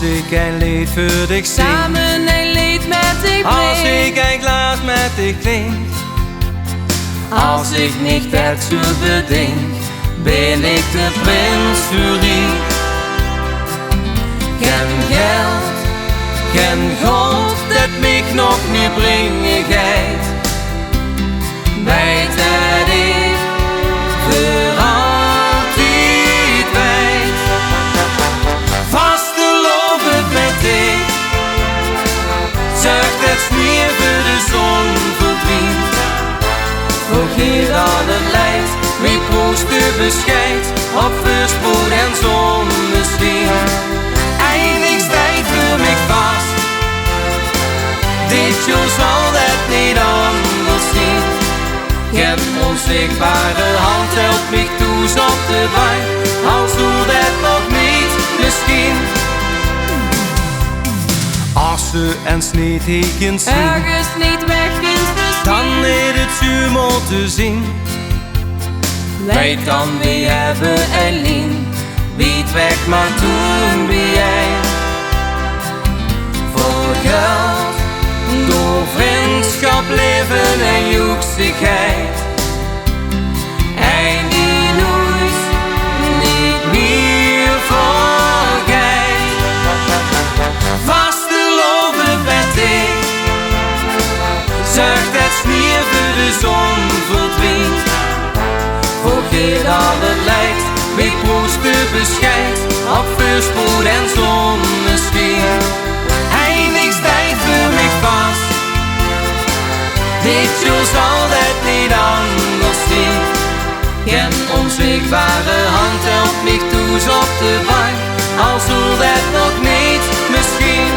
ik een lied voor dich zing, samen een lied met dich als breng. ik een glas met dich drink, Als ik niet dazu bedenk, ben ik de prins für dich. geen geld, geen gold, dat mich nog nu brengen gaat, weet dat ik voor altijd weet. Vaste loven met dich, zegt het sneeuw voor de zon verdwijnt. Vergeet al het leid, wie proost de bescheid, op voorspoed en zonneschijn. Eindigstijd voor mij vast, dit jaar zal dat niet anders zien. Geen onzichtbare hand helpt mich toes op de bank, als hoe dat nog niet misschien. Als ze eens niet heken zien, Ergens niet weg is dan is het zuur te zien. Weet dan wie hebben alleen, wie het weg maar toen wie jij. Voor geld, door vriendschap, leven en joeksigheid. En die nooit niet meer vergeet. Vaste loven met dich, zegt het sneeuw voor de zon verdwijnt. Vergeet al het leid, wie proost de bescheid, op voorspoed en zonneschijn. Eindigstijd voor mij vast, dit jaar zal dat niet anders zien. Geen onzichtbare hand helpt mich toes op de bank, als hoe dat nog niet misschien.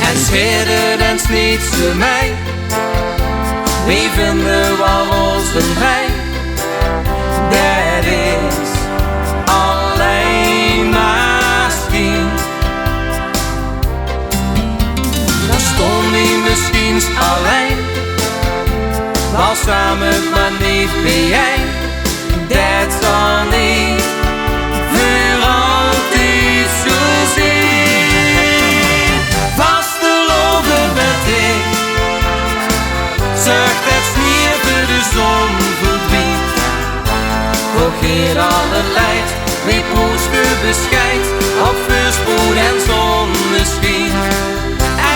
En scheren en niet voor mij, wie vinden wel onze brein. Dat is alleen maar schijn. Dan stond hij misschien alleen, wel samen maar niet bij jij. Dat zal niet voor altijd zo zijn. Vaste loven met dich, zegt het sneeuw voor de zon verdwijnt. Vergeet al het leid, wie proost de bescheid, op voorspoed en zonneschijn.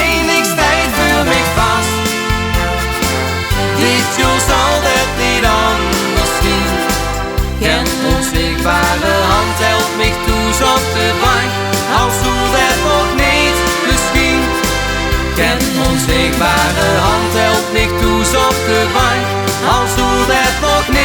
Eindigstijd voor mij vast, dit jaar zal dat niet anders zien. Geen onzichtbare hand helpt mich toes op de bank, als hoe dat nog niet misschien. Geen onzichtbare hand helpt mich toes op de bank, als hoe dat nog niet.